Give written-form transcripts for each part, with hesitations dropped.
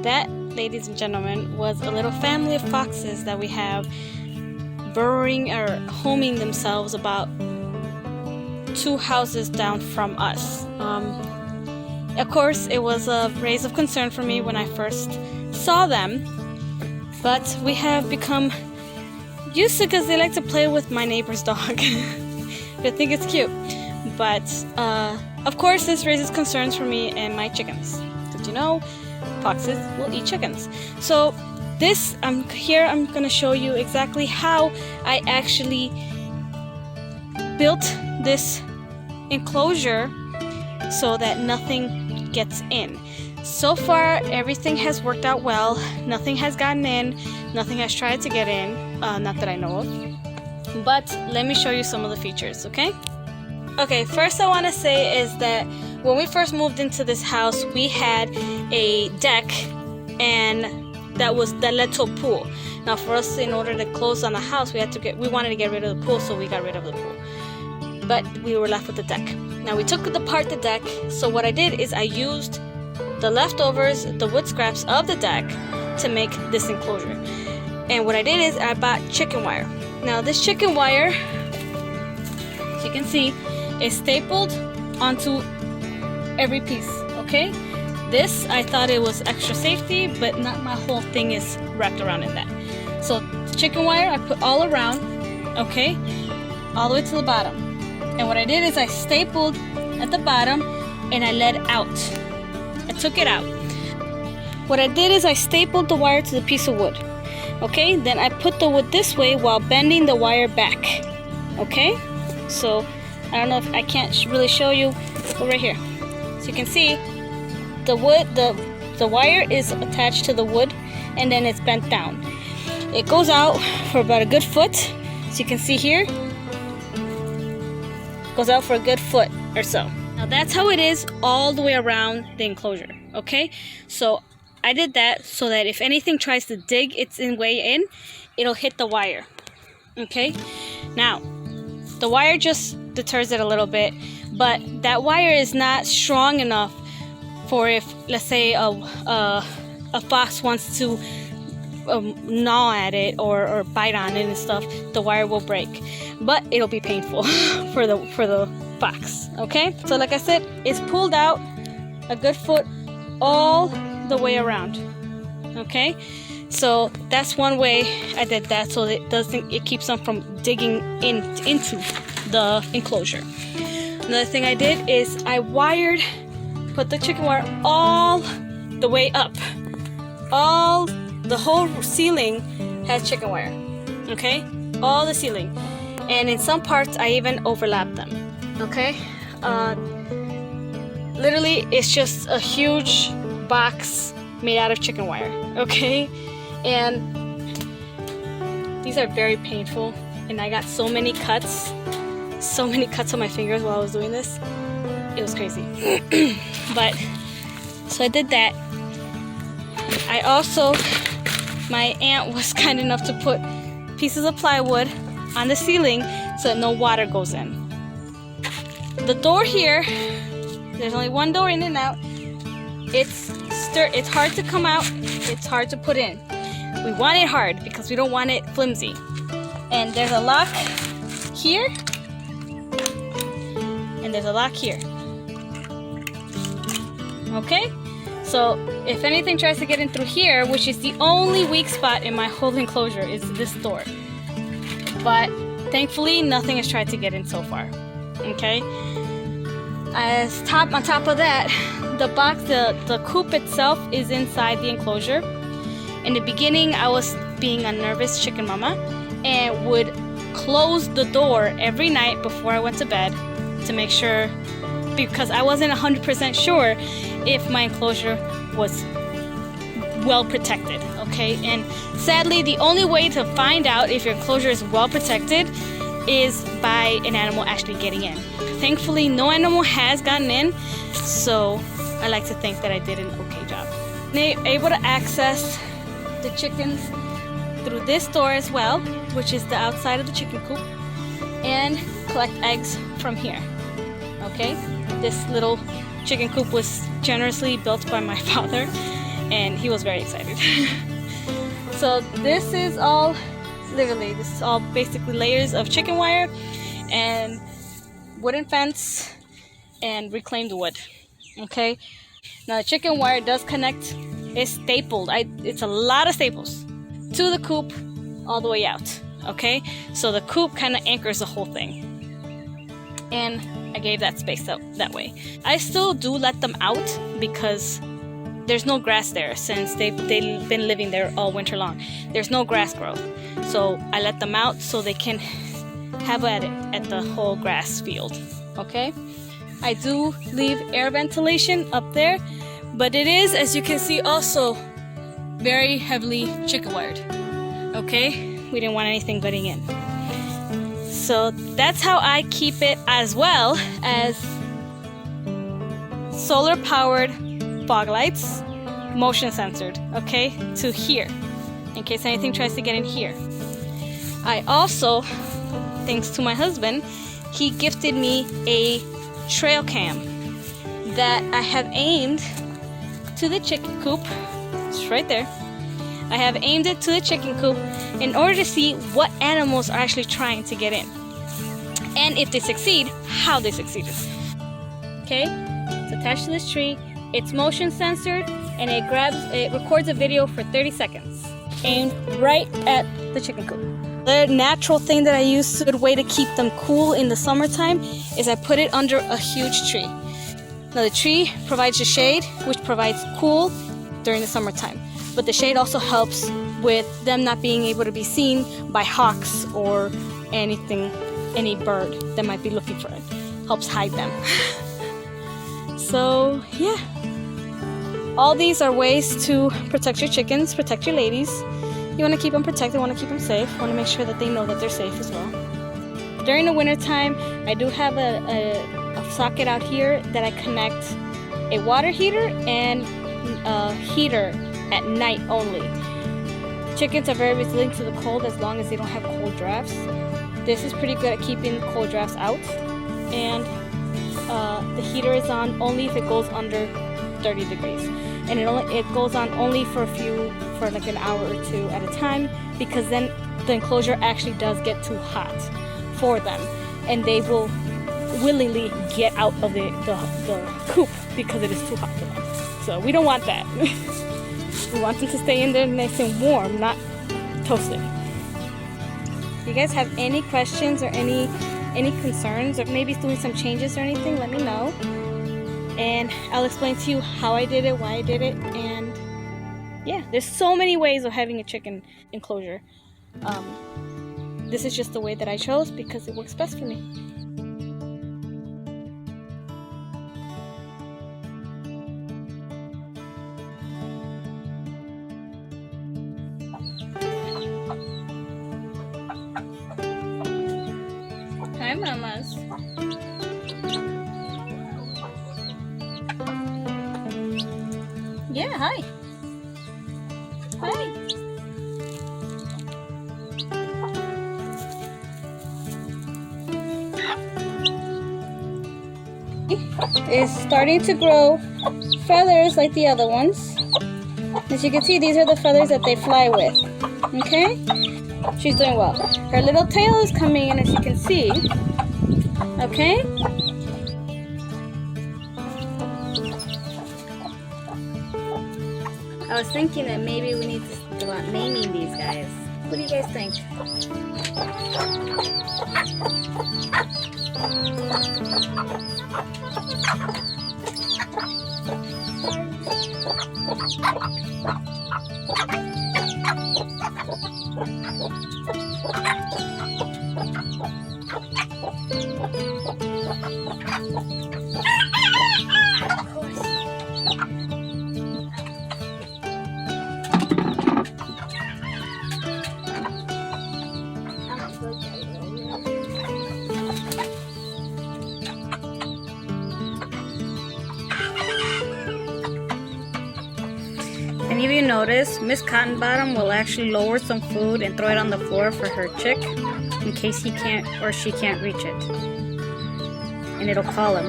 that, ladies and gentlemen, was a little family of foxes that we have burrowing or homing themselves about 2 houses down from us. Of course, it was a raise of concern for me when I first saw them, but we have become used to because they like to play with my neighbor's dog. I think it's cute. But of course, this raises concerns for me and my chickens. Did you know foxes will eat chickens? So I'm going to show you exactly how I actually built this enclosure so that nothing gets in. So far, everything has worked out well. Nothing has gotten in. Nothing has tried to get in, not that I know of. But let me show you some of the features, okay? Okay, first I want to say is that when we first moved into this house, we had a deck, and that led to a pool. Now, for us, in order to close on the house, we wanted to get rid of the pool, so we got rid of the pool. But we were left with the deck. Now, we took apart the deck, so what I did is I used the leftovers, the wood scraps of the deck to make this enclosure. And what I did is I bought chicken wire. Now, this chicken wire, as you can see, is stapled onto every piece, okay? This, I thought it was extra safety, but not my whole thing is wrapped around in that. So chicken wire I put all around, okay, all the way to the bottom. And what I did is I stapled at the bottom and I let out. I took it out. What I did is I stapled the wire to the piece of wood, okay? Then I put the wood this way while bending the wire back, okay? So I don't know if I can't really show you, but right here. So you can see the wood, the wire is attached to the wood, and then it's bent down. It goes out for about a good foot. So you can see here, goes out for a good foot or so. Now that's how it is all the way around the enclosure, okay? So I did that so that if anything tries to dig its way in, it'll hit the wire, okay? Now, the wire just deters it a little bit, but that wire is not strong enough for if, let's say, a fox wants to gnaw at it or bite on it and stuff, the wire will break, but it'll be painful for the fox, okay? So like I said, it's pulled out a good foot all the way around, okay? So that's one way I did that, so it keeps them from digging into the enclosure. Another thing I did is I put the chicken wire all the way up. The whole ceiling has chicken wire, okay? All the ceiling. And in some parts, I even overlap them, okay? Literally, it's just a huge box made out of chicken wire, okay? And these are very painful, and I got so many cuts on my fingers while I was doing this. It was crazy. But so I did that. I also, my aunt was kind enough to put pieces of plywood on the ceiling so that no water goes in. The door here, there's only one door in and out. It's hard to come out, it's hard to put in. We want it hard because we don't want it flimsy. And there's a lock here, and there's a lock here. Okay? So if anything tries to get in through here, which is the only weak spot in my whole enclosure, is this door. But thankfully, nothing has tried to get in so far. Okay? On top of that, the box, the coop itself is inside the enclosure. In the beginning, I was being a nervous chicken mama and would close the door every night before I went to bed to make sure, because I wasn't 100% sure if my enclosure was well protected, okay? And sadly, the only way to find out if your enclosure is well protected is by an animal actually getting in. Thankfully, no animal has gotten in, so I like to think that I did an okay job. Able to access the chickens through this door as well, which is the outside of the chicken coop, and collect eggs from here, okay? This little chicken coop was generously built by my father, and he was very excited. So this is all, literally, this is all basically layers of chicken wire and wooden fence and reclaimed wood. Okay, now the chicken wire does connect, it's stapled. It's a lot of staples to the coop all the way out. Okay, so the coop kind of anchors the whole thing, and I gave that space that way. I still do let them out because there's no grass there since they've been living there all winter long. There's no grass growth, so I let them out so they can have at it at the whole grass field. Okay, I do leave air ventilation up there, but it is, as you can see, also very heavily chicken wired. Okay, we didn't want anything getting in. So that's how I keep it, as well as solar powered fog lights, motion censored, okay, to here, in case anything tries to get in here. I also, thanks to my husband, he gifted me a trail cam that I have aimed to the chicken coop. It's right there. I have aimed it to the chicken coop in order to see what animals are actually trying to get in, and if they succeed, how they succeeded. Okay, it's attached to this tree. It's motion censored, and it records a video for 30 seconds, aimed right at the chicken coop. The natural thing that I use, a good way to keep them cool in the summertime, is I put it under a huge tree. Now the tree provides the shade, which provides cool during the summertime, but the shade also helps with them not being able to be seen by hawks or anything, any bird that might be looking for it. Helps hide them. So yeah, all these are ways to protect your chickens, protect your ladies. You want to keep them protected, want to keep them safe, want to make sure that they know that they're safe as well. During the winter time, I do have a socket out here that I connect a water heater and a heater at night only. Chickens are very resilient to the cold as long as they don't have cold drafts. This is pretty good at keeping cold drafts out, and the heater is on only if it goes under 30 degrees, and it goes on only for like an hour or two at a time, because then the enclosure actually does get too hot for them, and they will willingly get out of the coop because it is too hot for them. So we don't want that. We want them to stay in there nice and warm, not toasted. If you guys have any questions or any concerns, or maybe doing some changes or anything, let me know, and I'll explain to you how I did it, why I did it, and yeah, there's so many ways of having a chicken enclosure. This is just the way that I chose because it works best for me. Hi, mamas. Yeah, hi. Hi. Is starting to grow feathers like the other ones. As you can see, these are the feathers that they fly with. Okay? She's doing well. Her little tail is coming in, as you can see. Okay? I was thinking that maybe we need to go out naming these guys. What do you guys think? Any of you notice Miss Cotton Bottom will actually lower some food and throw it on the floor for her chick in case he can't or she can't reach it, and it'll call him,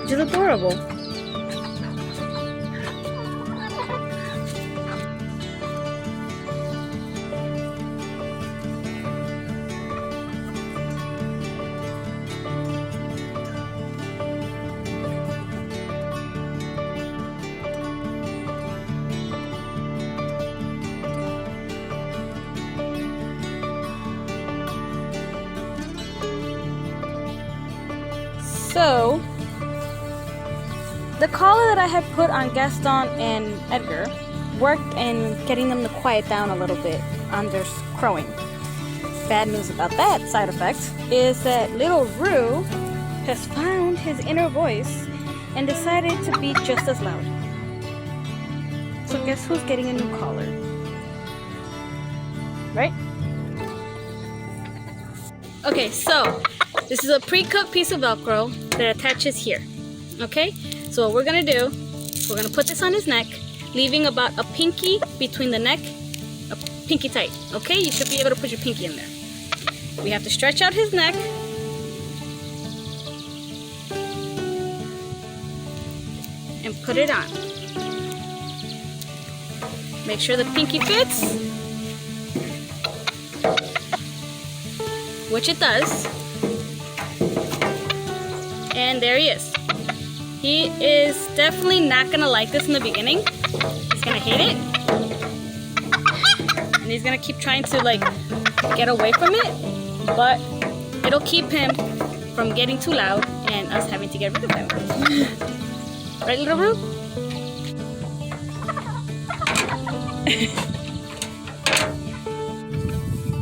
which is adorable. So the collar that I had put on Gaston and Edgar worked in getting them to quiet down a little bit on their crowing. Bad news about that side effect is that little Rue has found his inner voice and decided to be just as loud. So guess who's getting a new collar? Right? Okay, so this is a pre-cut piece of Velcro that attaches here. Okay, so what we're gonna do, we're gonna put this on his neck, leaving about a pinky between the neck, a pinky tight. Okay, you should be able to put your pinky in there. We have to stretch out his neck. And put it on. Make sure the pinky fits. Which it does. And there he is. He is definitely not gonna like this in the beginning. He's gonna hate it. And he's gonna keep trying to like get away from it. But it'll keep him from getting too loud and us having to get rid of him. Right, little Rue?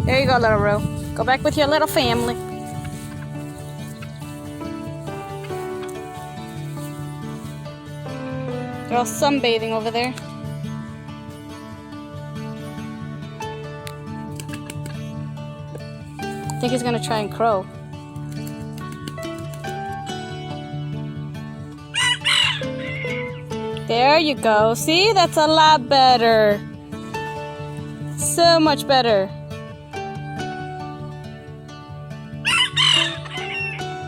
There you go, little Rue. Go back with your little family. They're all sunbathing over there. I think he's gonna try and crow. There you go. See, that's a lot better. So much better.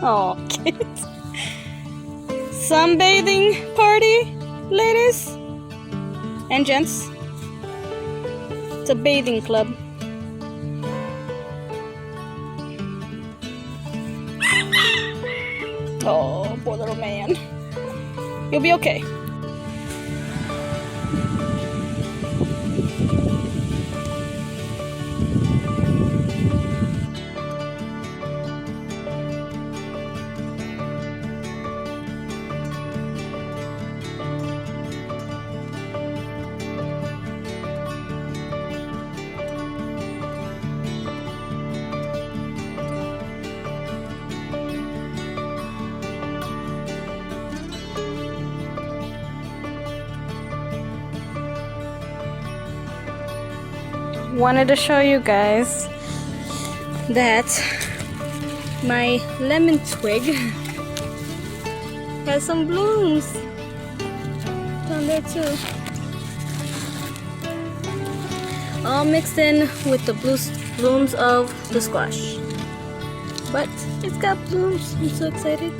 Oh, kids. Sunbathing party, ladies and gents. It's a bathing club. Oh, poor little man. You'll be okay. Wanted to show you guys that my lemon twig has some blooms down there too, all mixed in with the blooms of the squash, but it's got blooms. I'm so excited.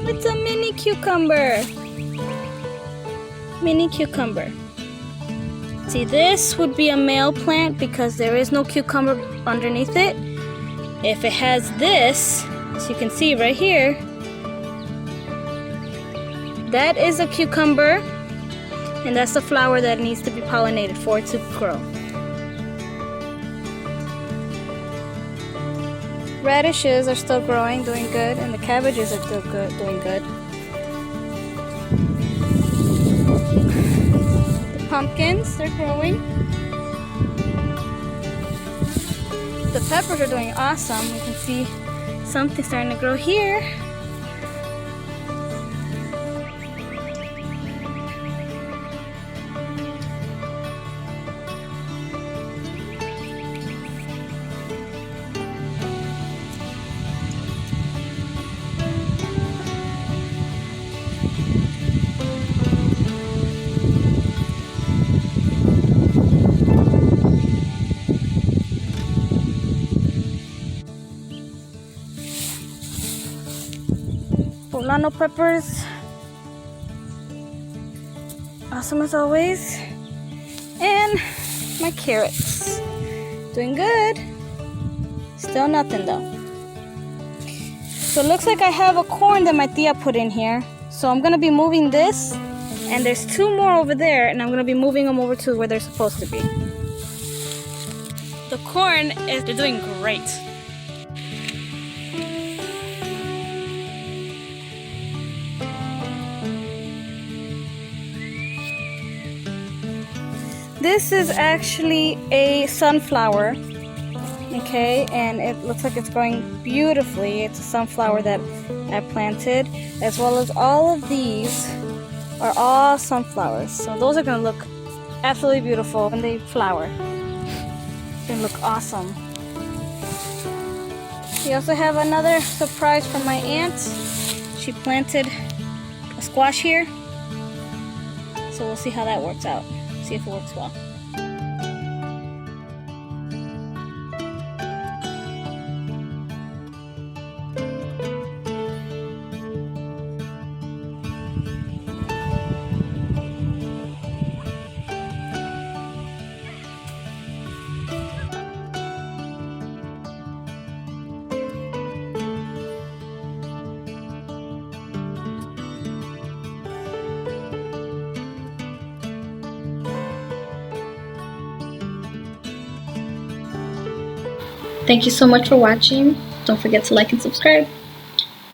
It's a mini cucumber. Mini cucumber. See, this would be a male plant because there is no cucumber underneath it. If it has this, as you can see right here, that is a cucumber, and that's the flower that needs to be pollinated for it to grow. Radishes are still growing, doing good, and the cabbages are still good, doing good. The pumpkins, they're growing. The peppers are doing awesome. You can see something starting to grow here. Poblano peppers, awesome as always, and my carrots, doing good. Still nothing though. So it looks like I have a corn that my tia put in here. So I'm gonna be moving this, and there's two more over there, and I'm gonna be moving them over to where they're supposed to be. The corn they're doing great. This is actually a sunflower, okay, and it looks like it's growing beautifully. It's a sunflower that I planted, as well as all of these are all sunflowers. So those are going to look absolutely beautiful when they flower. It's going to look awesome. We also have another surprise from my aunt. She planted a squash here, so we'll see how that works out. See if it works well. Thank you so much for watching. Don't forget to like and subscribe.